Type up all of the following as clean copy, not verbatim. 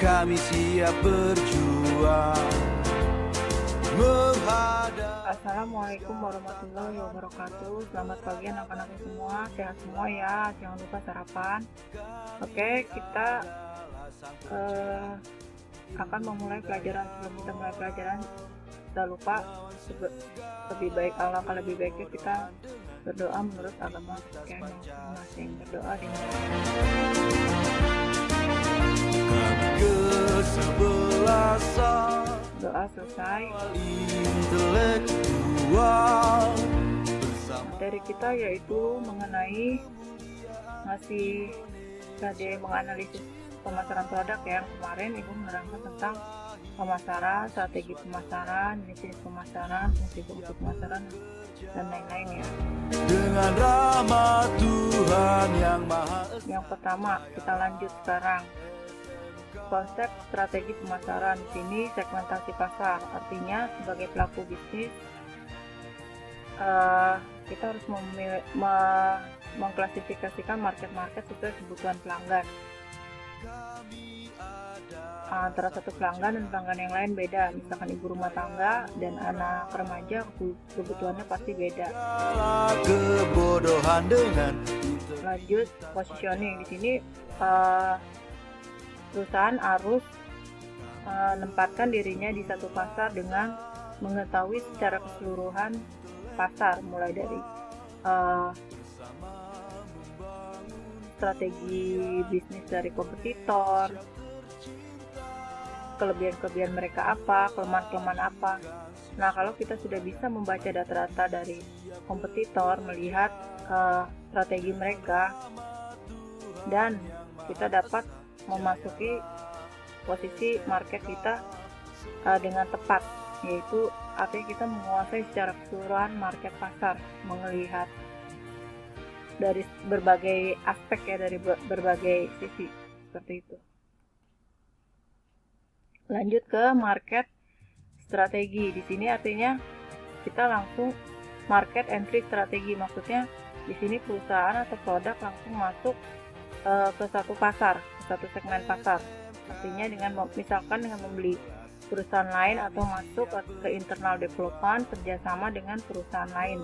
kami siap berjuang menghadap. Assalamualaikum warahmatullahi wabarakatuh. Selamat pagi anak-anak semua, sehat semua ya, jangan lupa sarapan. Oke, kita akan memulai pelajaran. Sebelum kita mulai pelajaran, jangan lupa lebih baiknya kita berdoa menurut agama kita masing-masing. Berdoa dengan Kesebelasan doa selesai. Intelektual Materi kita yaitu mengenai masih tadi menganalisis pemasaran produk. Yang kemarin Ibu menerangkan tentang pemasaran, strategi pemasaran, jenis pemasaran, fungsi pemasaran, dan lain-lain ya. dengan rahmat Tuhan yang Maha Esa. Yang pertama, kita lanjut sekarang. Konsep strategi pemasaran. Di sini segmentasi pasar, artinya sebagai pelaku bisnis kita harus mengklasifikasikan market sesuai kebutuhan pelanggan. Antara satu pelanggan dan pelanggan yang lain beda. Misalkan ibu rumah tangga dan anak remaja kebutuhannya pasti beda. Kebodohan dengan Lanjut positioning. Di sini perusahaan harus menempatkan dirinya di satu pasar dengan mengetahui secara keseluruhan pasar, mulai dari strategi bisnis dari kompetitor, kelebihan mereka apa, kelemahan apa. Nah, kalau kita sudah bisa membaca data-data dari kompetitor, melihat strategi mereka, dan kita dapat memasuki posisi market kita dengan tepat, yaitu artinya kita menguasai secara keseluruhan market pasar, melihat dari berbagai aspek ya, dari berbagai sisi seperti itu. Lanjut ke market strategi. Di sini artinya kita langsung market entry strategi, maksudnya di sini perusahaan atau produk langsung masuk ke satu pasar, ke satu segmen pasar. Artinya misalkan dengan membeli perusahaan lain atau masuk ke internal development, kerjasama dengan perusahaan lain.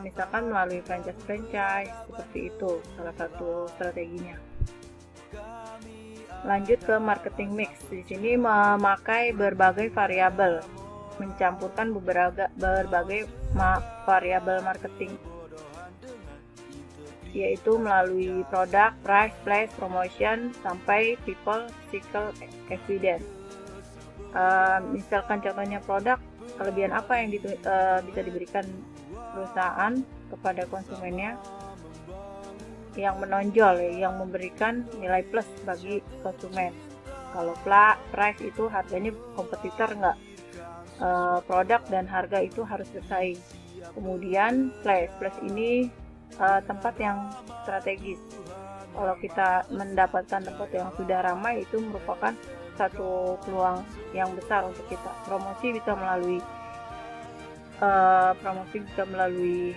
Misalkan melalui franchise seperti itu, salah satu strateginya. Lanjut ke marketing mix. Di sini memakai berbagai variabel, mencampurkan berbagai variabel marketing, yaitu melalui produk, price, place, promotion, sampai people, cycle, evidence. Misalkan contohnya produk, kelebihan apa yang bisa diberikan perusahaan kepada konsumennya yang menonjol, yang memberikan nilai plus bagi konsumen. Kalau price itu harganya kompetitor enggak, produk dan harga itu harus bersaing. Kemudian place ini tempat yang strategis. Kalau kita mendapatkan tempat yang sudah ramai, itu merupakan satu peluang yang besar untuk kita. Promosi bisa melalui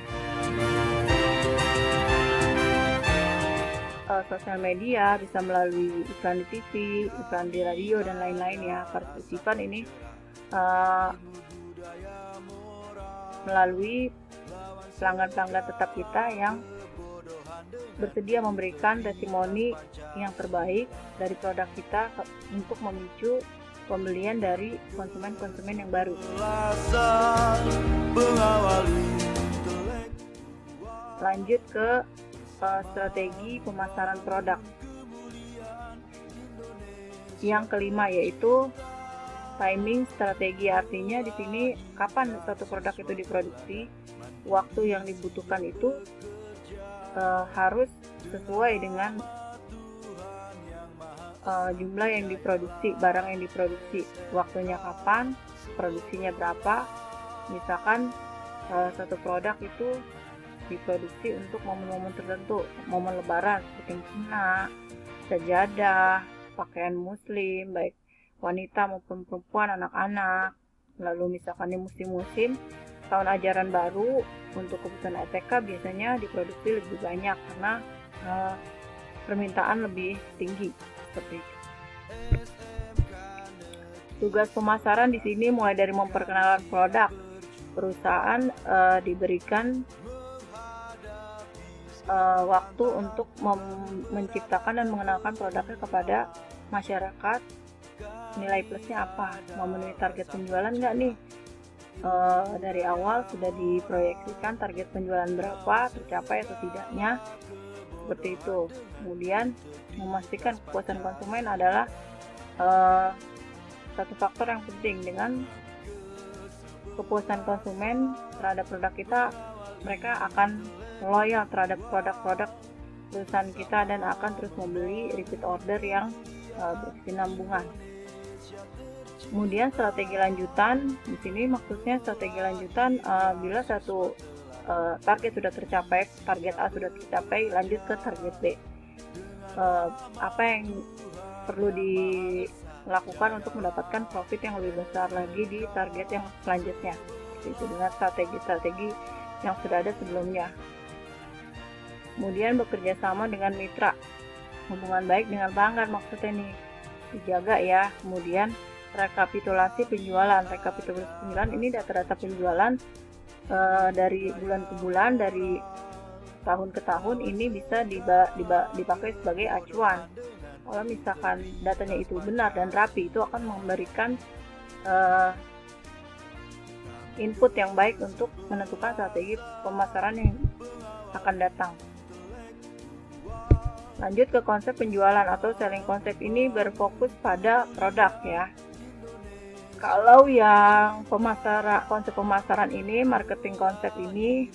sosial media, bisa melalui iklan di TV, iklan di radio, dan lain-lain ya. Partisipan ini melalui pelanggan-pelanggan tetap kita yang bersedia memberikan testimoni yang terbaik dari produk kita untuk memicu pembelian dari konsumen-konsumen yang baru. Lanjut ke strategi pemasaran produk. Yang kelima yaitu timing strategi, artinya di sini kapan satu produk itu diproduksi, waktu yang dibutuhkan itu harus sesuai dengan jumlah yang diproduksi, barang yang diproduksi, waktunya kapan, produksinya berapa. Misalkan satu produk itu diproduksi untuk momen-momen tertentu, momen lebaran seperti mukena, sajadah, pakaian muslim, baik wanita maupun perempuan, anak-anak. Lalu misalkan di musim-musim tahun ajaran baru, untuk kebutuhan ATK biasanya diproduksi lebih banyak karena permintaan lebih tinggi seperti itu. Tugas pemasaran di sini mulai dari memperkenalkan produk. Perusahaan diberikan waktu untuk menciptakan dan mengenalkan produknya kepada masyarakat. Nilai plusnya apa? Memenuhi target penjualan nggak nih? Dari awal sudah diproyeksikan target penjualan berapa, tercapai atau tidaknya, seperti itu. Kemudian memastikan kepuasan konsumen adalah satu faktor yang penting. Dengan kepuasan konsumen terhadap produk kita, mereka akan loyal terhadap produk-produk perusahaan kita dan akan terus membeli repeat order yang berkesinambungan. Kemudian strategi lanjutan, di sini maksudnya strategi lanjutan bila satu target sudah tercapai, target A sudah tercapai, lanjut ke target B. Apa yang perlu dilakukan untuk mendapatkan profit yang lebih besar lagi di target yang selanjutnya, itu dengan strategi-strategi yang sudah ada sebelumnya. Kemudian bekerja sama dengan mitra, hubungan baik dengan pelanggan maksudnya nih dijaga ya. Kemudian rekapitulasi penjualan ini data-data penjualan dari bulan ke bulan, dari tahun ke tahun, ini bisa dipakai sebagai acuan. Kalau misalkan datanya itu benar dan rapi, itu akan memberikan input yang baik untuk menentukan strategi pemasaran yang akan datang. Lanjut ke konsep penjualan atau selling konsep, ini berfokus pada produk ya. Kalau yang konsep pemasaran ini, marketing konsep ini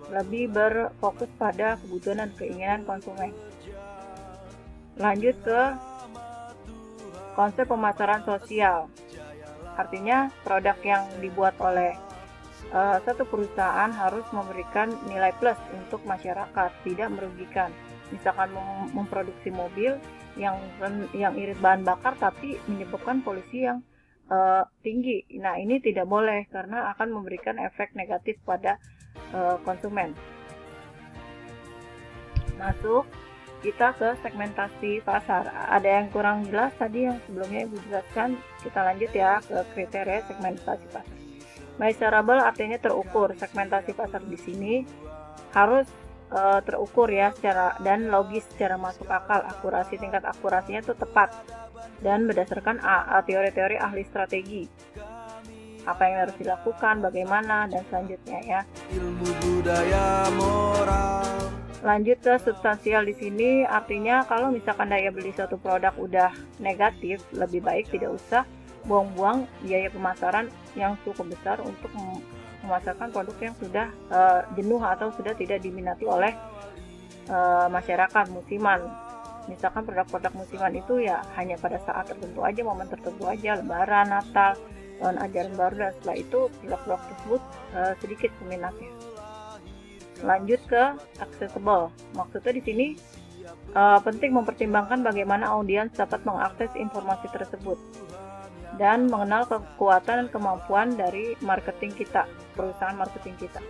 lebih berfokus pada kebutuhan dan keinginan konsumen. Lanjut ke konsep pemasaran sosial. Artinya produk yang dibuat oleh satu perusahaan harus memberikan nilai plus untuk masyarakat, tidak merugikan. Misalkan memproduksi mobil yang irit bahan bakar tapi menyebabkan polusi yang tinggi. Nah, ini tidak boleh karena akan memberikan efek negatif pada konsumen. Masuk kita ke segmentasi pasar. Ada yang kurang jelas tadi yang sebelumnya Ibu jelaskan, kita lanjut ya ke kriteria segmentasi pasar. Measurable artinya terukur. Segmentasi pasar di sini harus terukur ya secara dan logis, secara masuk akal. Tingkat akurasinya itu tepat dan berdasarkan teori-teori ahli strategi. Apa yang harus dilakukan, bagaimana, dan selanjutnya ya. Ilmu budaya moral. Lanjut ke substansial di sini, artinya kalau misalkan daya beli suatu produk udah negatif, lebih baik tidak usah buang-buang biaya pemasaran yang cukup besar untuk memasarkan produk yang sudah jenuh atau sudah tidak diminati oleh masyarakat musiman. Misalkan produk-produk musiman itu ya hanya pada saat tertentu aja, momen tertentu aja, Lebaran, Natal, tahun ajaran baru, dan setelah itu produk-produk tersebut sedikit peminatnya. Lanjut ke accessible. Maksudnya di sini penting mempertimbangkan bagaimana audiens dapat mengakses informasi tersebut dan mengenal kekuatan dan kemampuan dari marketing kita, perusahaan marketing kita,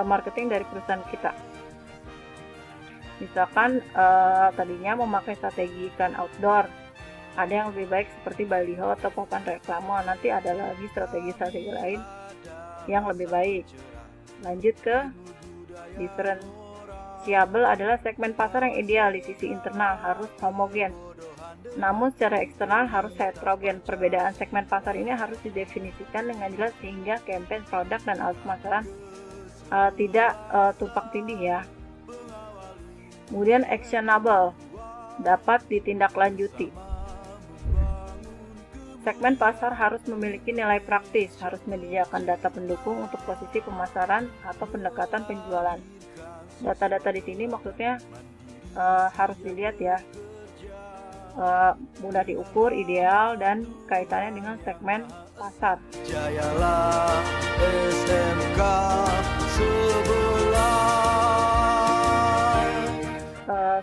marketing dari perusahaan kita. Misalkan tadinya memakai strategi iklan outdoor, ada yang lebih baik seperti baliho atau papan reklame, nanti ada lagi strategi-strategi lain yang lebih baik. Lanjut ke differentiable, adalah segmen pasar yang ideal. Di sisi internal harus homogen, namun secara eksternal harus heterogen. Perbedaan segmen pasar ini harus didefinisikan dengan jelas sehingga campaign produk dan alat pemasaran tidak tumpang tindih ya. Kemudian actionable, dapat ditindaklanjuti. Segmen pasar harus memiliki nilai praktis, harus menyediakan data pendukung untuk posisi pemasaran atau pendekatan penjualan. Data-data di sini maksudnya harus dilihat ya, mudah diukur, ideal, dan kaitannya dengan segmen pasar. Jayalah SMK sebelah.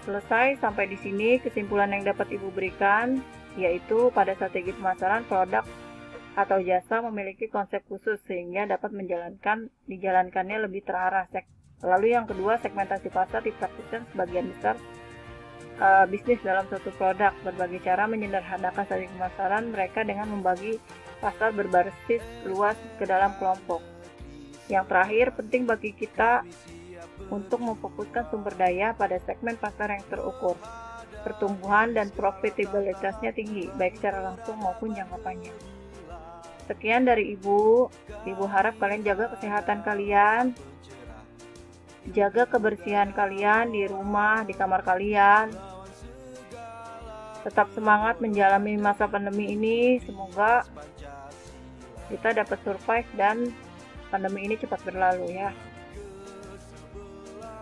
Selesai sampai di sini. Kesimpulan yang dapat Ibu berikan yaitu pada strategi pemasaran, produk atau jasa memiliki konsep khusus sehingga dapat dijalankannya lebih terarah. Lalu yang kedua, segmentasi pasar dipraktikkan sebagian besar bisnis dalam suatu produk. Berbagai cara menyederhanakan strategi pemasaran mereka dengan membagi pasar berbasis luas ke dalam kelompok. Yang terakhir, penting bagi kita untuk memfokuskan sumber daya pada segmen pasar yang terukur. Pertumbuhan dan profitabilitasnya tinggi, baik secara langsung maupun jangka panjang. Sekian dari Ibu. Ibu harap kalian jaga kesehatan kalian, jaga kebersihan kalian di rumah, di kamar kalian. Tetap semangat menjalani masa pandemi ini. Semoga kita dapat survive dan pandemi ini cepat berlalu ya.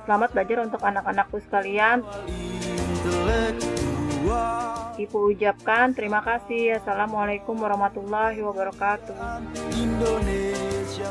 Selamat belajar untuk anak-anakku sekalian. Ibu ucapkan terima kasih. Assalamualaikum warahmatullahi wabarakatuh. Indonesia.